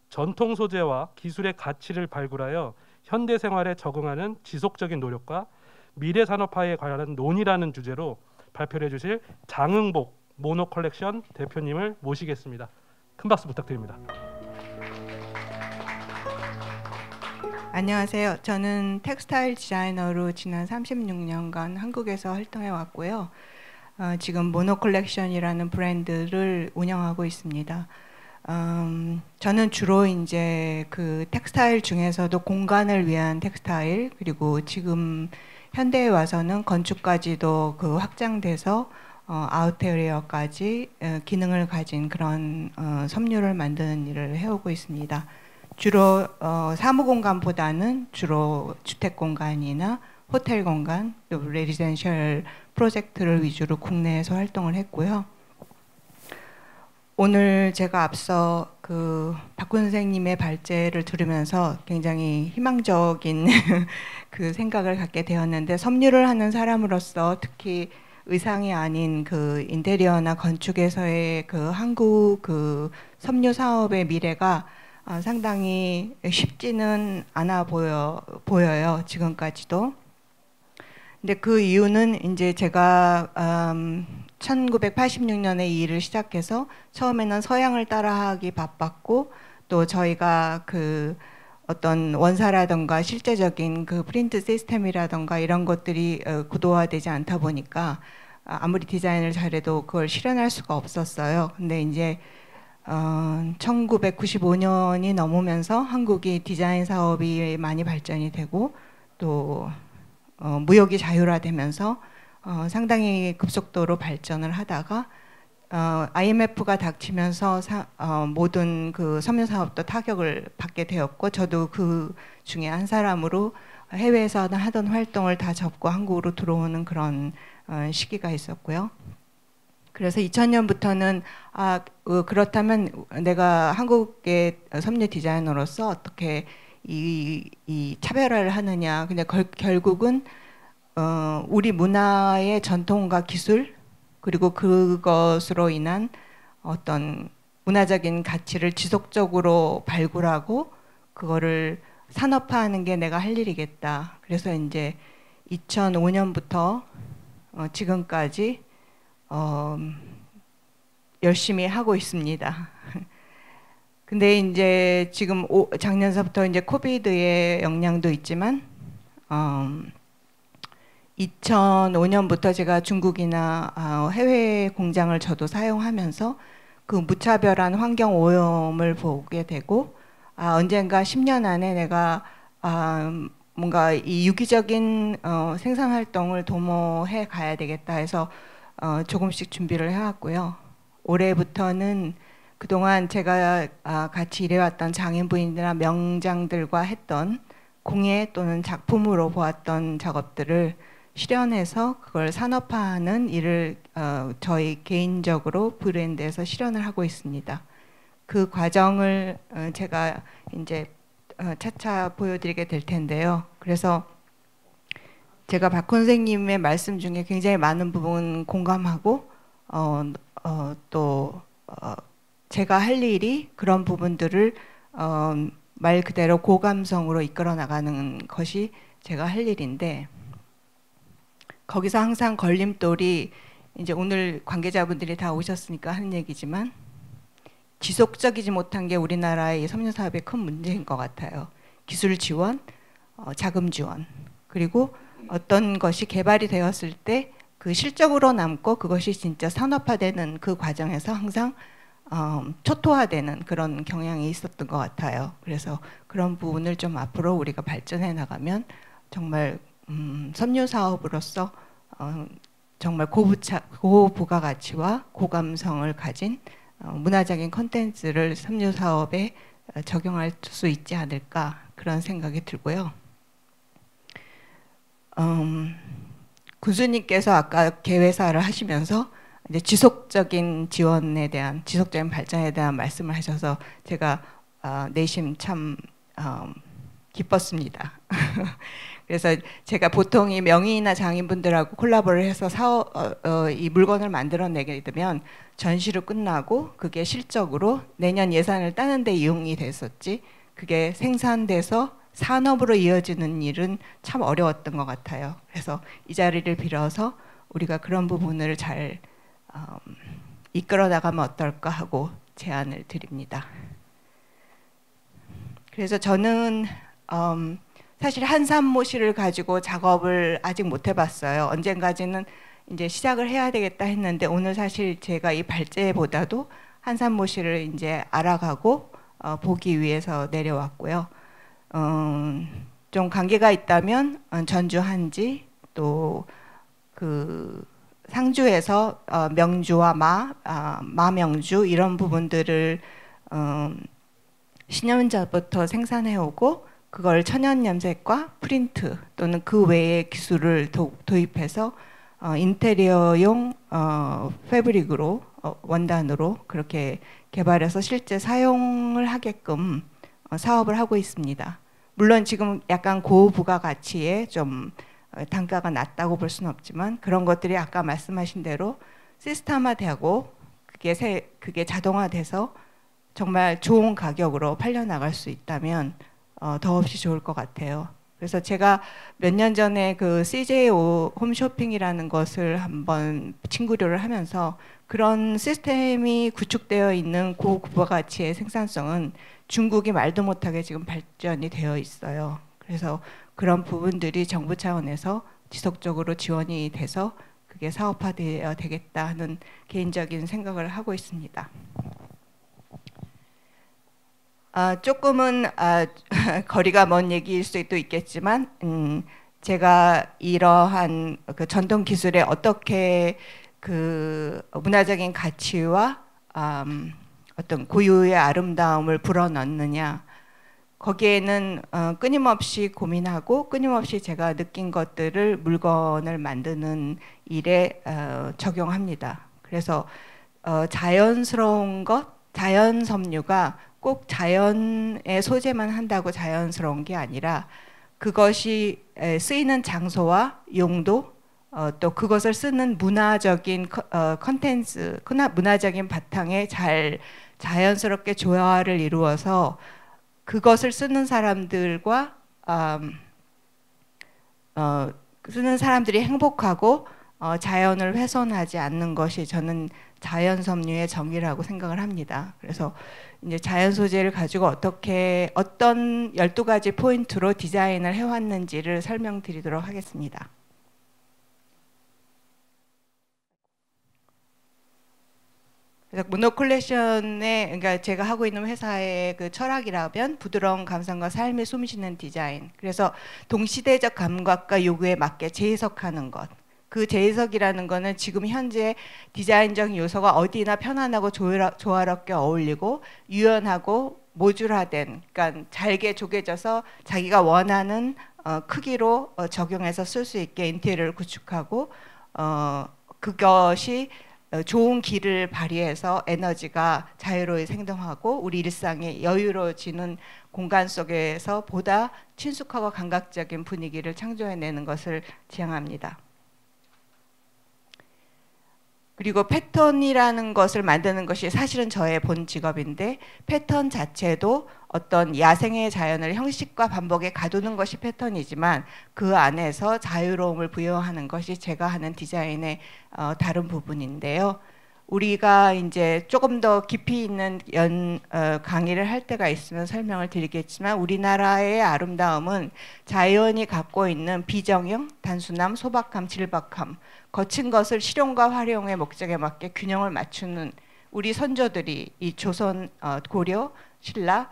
전통 소재와 기술의 가치를 발굴하여 현대 생활에 적응하는 지속적인 노력과 미래 산업화에 관한 논의라는 주제로 발표를 해주실 장응복 모노 컬렉션 대표님을 모시겠습니다. 큰 박수 부탁드립니다. 안녕하세요. 저는 텍스타일 디자이너로 지난 36년간 한국에서 활동해 왔고요. 지금 모노 컬렉션이라는 브랜드를 운영하고 있습니다. 저는 주로 이제 그 텍스타일 중에서도 공간을 위한 텍스타일, 그리고 지금 현대에 와서는 건축까지도 그 확장돼서 아웃테리어까지 기능을 가진 그런 섬유를 만드는 일을 해오고 있습니다. 주로 사무공간보다는 주로 주택공간이나 호텔 공간, 또 레지던셜 프로젝트를 위주로 국내에서 활동을 했고요. 오늘 제가 앞서 그 박훈 선생님의 발제를 들으면서 굉장히 희망적인 그 생각을 갖게 되었는데, 섬유를 하는 사람으로서 특히 의상이 아닌 그 인테리어나 건축에서의 그 한국 그 섬유 사업의 미래가 상당히 쉽지는 않아 보여요. 지금까지도. 근데 그 이유는 이제 제가 1986년에 이 일을 시작해서 처음에는 서양을 따라하기 바빴고, 또 저희가 그 어떤 원사라던가 실제적인 그 프린트 시스템이라던가 이런 것들이 구도화되지 않다 보니까 아무리 디자인을 잘해도 그걸 실현할 수가 없었어요. 근데 이제 1995년이 넘으면서 한국이 디자인 사업이 많이 발전이 되고, 또 무역이 자율화되면서 상당히 급속도로 발전을 하다가 IMF가 닥치면서 모든 그 섬유 사업도 타격을 받게 되었고, 저도 그 중에 한 사람으로 해외에서 하던 활동을 다 접고 한국으로 들어오는 그런 시기가 있었고요. 그래서 2000년부터는 그렇다면 내가 한국의 섬유 디자이너로서 어떻게 이 차별화를 하느냐. 근데 결국은 우리 문화의 전통과 기술, 그리고 그것으로 인한 어떤 문화적인 가치를 지속적으로 발굴하고 그거를 산업화하는 게 내가 할 일이겠다. 그래서 이제 2005년부터 지금까지 열심히 하고 있습니다. 근데 이제 지금 작년서부터 이제 코비드의 영향도 있지만 2005년부터 제가 중국이나 해외 공장을 저도 사용하면서 그 무차별한 환경 오염을 보게 되고, 언젠가 10년 안에 내가 뭔가 이 유기적인 생산 활동을 도모해 가야 되겠다 해서 조금씩 준비를 해왔고요. 올해부터는 그동안 제가 같이 일해왔던 장인부인이나 명장들과 했던 공예 또는 작품으로 보았던 작업들을 실현해서 그걸 산업화하는 일을 저희 개인적으로 브랜드에서 실현을 하고 있습니다. 그 과정을 제가 이제 차차 보여드리게 될 텐데요. 그래서 제가 박 선생님의 말씀 중에 굉장히 많은 부분 공감하고 또 제가 할 일이 그런 부분들을 말 그대로 고감성으로 이끌어 나가는 것이 제가 할 일인데, 거기서 항상 걸림돌이 이제 오늘 관계자분들이 다 오셨으니까 하는 얘기지만 지속적이지 못한 게 우리나라의 섬유 사업의 큰 문제인 것 같아요. 기술 지원, 자금 지원, 그리고 어떤 것이 개발이 되었을 때 그 실적으로 남고 그것이 진짜 산업화되는 그 과정에서 항상 초토화되는 그런 경향이 있었던 것 같아요. 그래서 그런 부분을 좀 앞으로 우리가 발전해 나가면 정말 섬유 사업으로서 정말 고부가가치와 고감성을 가진 문화적인 콘텐츠를 섬유 사업에 적용할 수 있지 않을까, 그런 생각이 들고요. 군수님께서 아까 개회사를 하시면서 이제 지속적인 지원에 대한, 지속적인 발전에 대한 말씀을 하셔서 제가 내심 참 기뻤습니다. 그래서 제가 보통 이 명의나 장인분들하고 콜라보를 해서 이 물건을 만들어내게 되면 전시로 끝나고 그게 실적으로 내년 예산을 따는 데 이용이 됐었지, 그게 생산돼서 산업으로 이어지는 일은 참 어려웠던 것 같아요. 그래서 이 자리를 빌어서 우리가 그런 부분을 잘 이끌어 나가면 어떨까 하고 제안을 드립니다. 그래서 저는 사실 한산모시를 가지고 작업을 아직 못 해봤어요. 언젠가지는 이제 시작을 해야 되겠다 했는데, 오늘 사실 제가 이 발제보다도 한산모시를 이제 알아가고 보기 위해서 내려왔고요. 좀 관계가 있다면 전주 한지, 또 그 상주에서 명주와 마명주 이런 부분들을 신년전부터 생산해오고, 그걸 천연 염색과 프린트 또는 그 외의 기술을 도입해서 인테리어용 패브릭으로 원단으로 그렇게 개발해서 실제 사용을 하게끔 사업을 하고 있습니다. 물론 지금 약간 고부가가치에 좀 단가가 낮다고 볼 수는 없지만, 그런 것들이 아까 말씀하신 대로 시스템화되고 그게 자동화돼서 정말 좋은 가격으로 팔려나갈 수 있다면 더없이 좋을 것 같아요. 그래서 제가 몇 년 전에 그 CJO 홈쇼핑이라는 것을 한번 친구료를 하면서, 그런 시스템이 구축되어 있는 고부가가치의 생산성은 중국이 말도 못하게 지금 발전이 되어 있어요. 그래서 그런 부분들이 정부 차원에서 지속적으로 지원이 돼서 그게 사업화되어야 되겠다 하는 개인적인 생각을 하고 있습니다. 조금은 거리가 먼 얘기일 수도 있겠지만, 제가 이러한 그 전통 기술에 어떻게 그 문화적인 가치와 어떤 고유의 아름다움을 불어넣느냐, 거기에는 끊임없이 고민하고 끊임없이 제가 느낀 것들을 물건을 만드는 일에 적용합니다. 그래서 자연스러운 것, 자연 섬유가 꼭 자연의 소재만 한다고 자연스러운 게 아니라, 그것이 쓰이는 장소와 용도, 또 그것을 쓰는 문화적인 컨텐츠, 문화적인 바탕에 잘 자연스럽게 조화를 이루어서 그것을 쓰는 사람들과 쓰는 사람들이 행복하고 자연을 훼손하지 않는 것이 저는 자연 섬유의 정의라고 생각을 합니다. 그래서 이제 자연 소재를 가지고 어떻게 어떤 12가지 포인트로 디자인을 해왔는지를 설명드리도록 하겠습니다. 그래서 모노콜렉션의, 그러니까 제가 하고 있는 회사의 그 철학이라면 부드러운 감성과 삶이 숨쉬는 디자인. 그래서 동시대적 감각과 요구에 맞게 재해석하는 것. 그 재해석이라는 거는 지금 현재 디자인적인 요소가 어디나 편안하고 조화롭게 어울리고 유연하고 모듈화된, 그러니까 잘게 조개져서 자기가 원하는 크기로 적용해서 쓸 수 있게 인테리어를 구축하고, 그것이 좋은 기를 발휘해서 에너지가 자유로이 생동하고 우리 일상이 여유로워지는 공간 속에서 보다 친숙하고 감각적인 분위기를 창조해내는 것을 지향합니다. 그리고 패턴이라는 것을 만드는 것이 사실은 저의 본 직업인데, 패턴 자체도 어떤 야생의 자연을 형식과 반복에 가두는 것이 패턴이지만, 그 안에서 자유로움을 부여하는 것이 제가 하는 디자인의 다른 부분인데요. 우리가 이제 조금 더 깊이 있는 강의를 할 때가 있으면 설명을 드리겠지만, 우리나라의 아름다움은 자연이 갖고 있는 비정형, 단순함, 소박함, 질박함, 거친 것을 실용과 활용의 목적에 맞게 균형을 맞추는 우리 선조들이, 이 조선, 고려, 신라,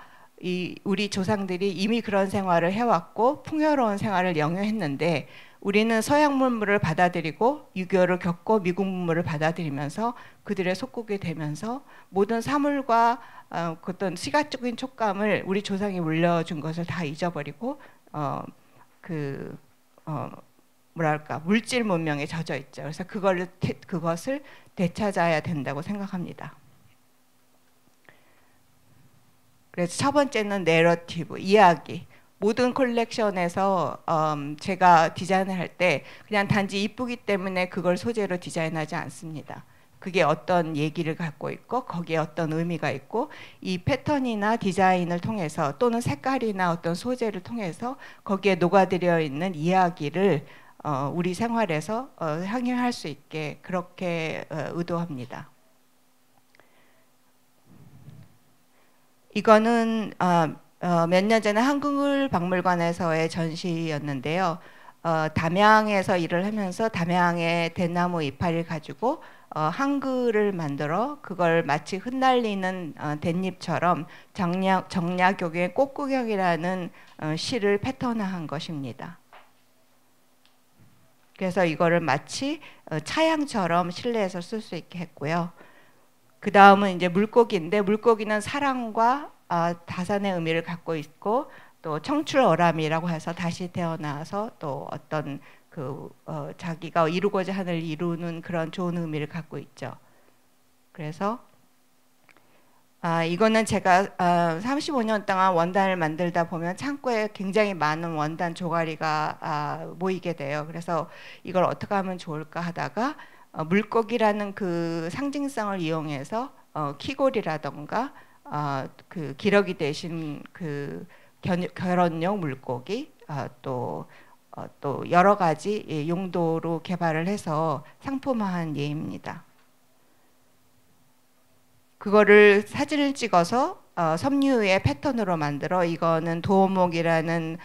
우리 조상들이 이미 그런 생활을 해왔고 풍요로운 생활을 영유했는데, 우리는 서양 문물을 받아들이고 유교를 겪고 미국 문물을 받아들이면서 그들의 속국이 되면서 모든 사물과 어떤 시각적인 촉감을 우리 조상이 물려준 것을 다 잊어버리고 뭐랄까, 물질 문명에 젖어 있죠. 그래서 그것을 되찾아야 된다고 생각합니다. 그래서 첫 번째는 내러티브, 이야기. 모든 콜렉션에서 제가 디자인을 할 때 그냥 단지 이쁘기 때문에 그걸 소재로 디자인하지 않습니다. 그게 어떤 얘기를 갖고 있고 거기에 어떤 의미가 있고 이 패턴이나 디자인을 통해서 또는 색깔이나 어떤 소재를 통해서 거기에 녹아들어 있는 이야기를 우리 생활에서 향유할 수 있게 그렇게 의도합니다. 이거는 몇 년 전에 한국박물관에서의 전시였는데요. 담양에서 일을 하면서 담양의 대나무 이파리를 가지고 한글을 만들어 그걸 마치 흩날리는 댄잎처럼 정약용의 꽃구경이라는 시를 패턴화한 것입니다. 그래서 이거를 마치 차양처럼 실내에서 쓸 수 있게 했고요. 그 다음은 이제 물고기인데 물고기는 사랑과 다산의 의미를 갖고 있고 또 청출어람이라고 해서 다시 태어나서 또 어떤 자기가 이루고자 하는 일을 이루는 그런 좋은 의미를 갖고 있죠. 그래서 이거는 제가 35년 동안 원단을 만들다 보면 창고에 굉장히 많은 원단 조가리가 모이게 돼요. 그래서 이걸 어떻게 하면 좋을까 하다가 물고기라는 그 상징성을 이용해서 키골이라던가 그 기러기 대신 그 결혼용 물고기 또 여러 가지 용도로 개발을 해서 상품화한 예입니다. 그거를 사진을 찍어서 섬유의 패턴으로 만들어 이거는 도어목이라는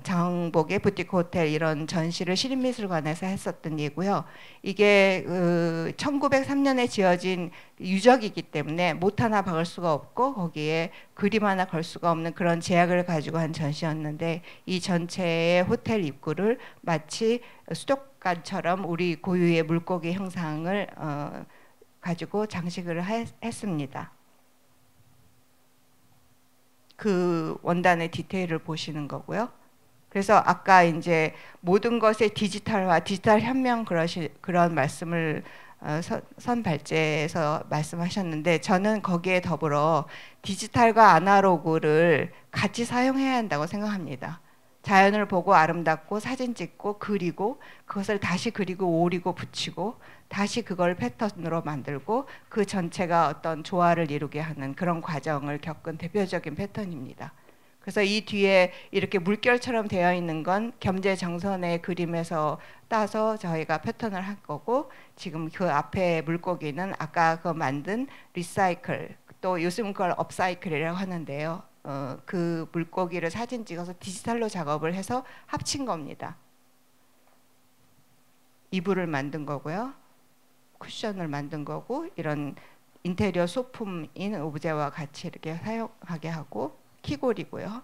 장복의 부티크 호텔 이런 전시를 시립미술관에서 했었던 예고요. 이게 1903년에 지어진 유적이기 때문에 못 하나 박을 수가 없고 거기에 그림 하나 걸 수가 없는 그런 제약을 가지고 한 전시였는데 이 전체의 호텔 입구를 마치 수족관처럼 우리 고유의 물고기 형상을 가지고 장식을 했습니다. 그 원단의 디테일을 보시는 거고요. 그래서 아까 이제 모든 것의 디지털화, 디지털 혁명 그런 말씀을 선발제에서 말씀하셨는데 저는 거기에 더불어 디지털과 아날로그를 같이 사용해야 한다고 생각합니다. 자연을 보고 아름답고 사진 찍고 그리고 그것을 다시 그리고 오리고 붙이고 다시 그걸 패턴으로 만들고 그 전체가 어떤 조화를 이루게 하는 그런 과정을 겪은 대표적인 패턴입니다. 그래서 이 뒤에 이렇게 물결처럼 되어 있는 건 겸재정선의 그림에서 따서 저희가 패턴을 한 거고 지금 그 앞에 물고기는 아까 그 만든 리사이클 또 요즘 그걸 업사이클이라고 하는데요. 그 물고기를 사진 찍어서 디지털로 작업을 해서 합친 겁니다. 이불을 만든 거고요. 쿠션을 만든 거고 이런 인테리어 소품인 오브제와 같이 이렇게 사용하게 하고 키골이고요.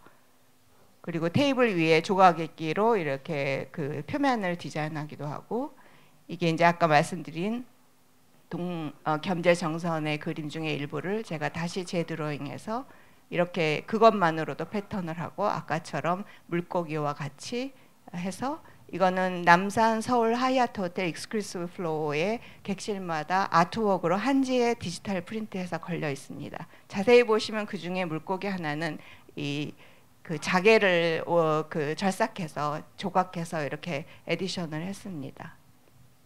그리고 테이블 위에 조각액기로 이렇게 그 표면을 디자인하기도 하고 이게 이제 아까 말씀드린 겸재정선의 그림 중에 일부를 제가 다시 재드로잉해서 이렇게 그것만으로도 패턴을 하고 아까처럼 물고기와 같이 해서 이거는 남산 서울 하얏트 호텔 익스클루시브 플로어의 객실마다 아트웍으로 한지에 디지털 프린트해서 걸려 있습니다. 자세히 보시면 그 중에 물고기 하나는 이 그 자개를 그 절삭해서 조각해서 이렇게 에디션을 했습니다.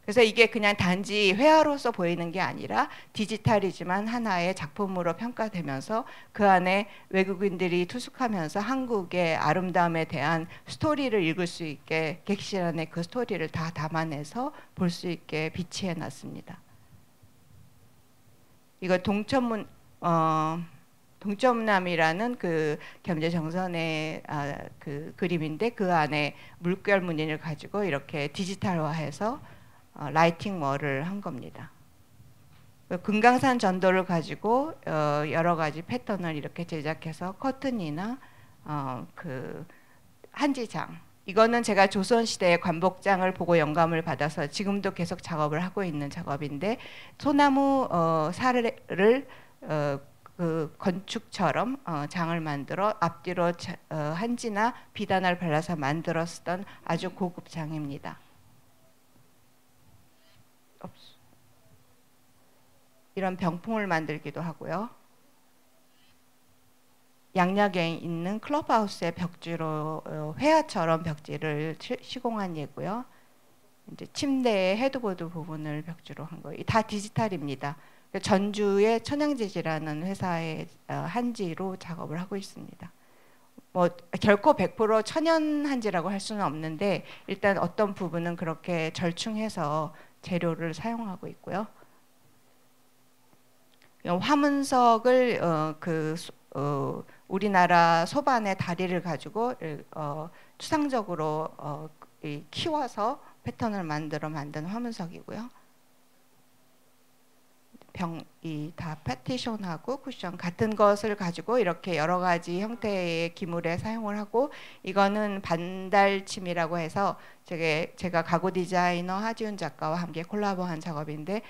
그래서 이게 그냥 단지 회화로서 보이는 게 아니라 디지털이지만 하나의 작품으로 평가되면서 그 안에 외국인들이 투숙하면서 한국의 아름다움에 대한 스토리를 읽을 수 있게 객실 안에 그 스토리를 다 담아내서 볼 수 있게 비치해 놨습니다. 이거 동점남이라는 그 겸재정선의 그 그림인데 그 안에 물결 무늬를 가지고 이렇게 디지털화해서 라이팅 월을 한 겁니다. 금강산 전도를 가지고 여러 가지 패턴을 이렇게 제작해서 커튼이나 그 한지장 이거는 제가 조선시대의 관복장을 보고 영감을 받아서 지금도 계속 작업을 하고 있는 작업인데 소나무 사를 그 건축처럼 장을 만들어 앞뒤로 한지나 비단을 발라서 만들어 쓰던 아주 고급 장입니다. 이런 병풍을 만들기도 하고요. 양락에 있는 클럽하우스의 벽지로 회화처럼 벽지를 시공한 예고요. 이제 침대의 헤드보드 부분을 벽지로 한 거예요. 다 디지털입니다. 전주의 천양재지라는 회사의 한지로 작업을 하고 있습니다. 뭐 결코 100% 천연 한지라고 할 수는 없는데 일단 어떤 부분은 그렇게 절충해서 재료를 사용하고 있고요. 화문석을 우리나라 소반의 다리를 가지고 추상적으로 키워서 패턴을 만든 화문석이고요. 병이 다 파티션하고 쿠션 같은 것을 가지고 이렇게 여러 가지 형태의 기물에 사용을 하고, 이거는 반달침이라고 해서 제가 가구 디자이너 하지훈 작가와 함께 콜라보한 작업인데,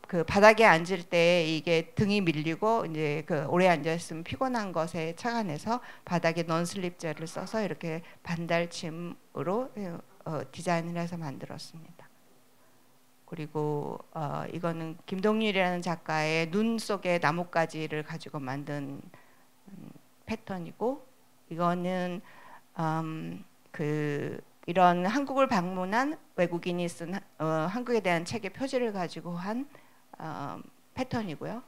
그 바닥에 앉을 때 이게 등이 밀리고 이제 오래 앉아 있으면 피곤한 것에 착안해서 바닥에 넌슬립젤을 써서 이렇게 반달침으로 디자인을 해서 만들었습니다. 그리고 이거는 김동률이라는 작가의 눈 속의 나뭇가지를 가지고 만든 패턴이고, 이거는 이런 한국을 방문한 외국인이 쓴 한국에 대한 책의 표지를 가지고 한 패턴이고요.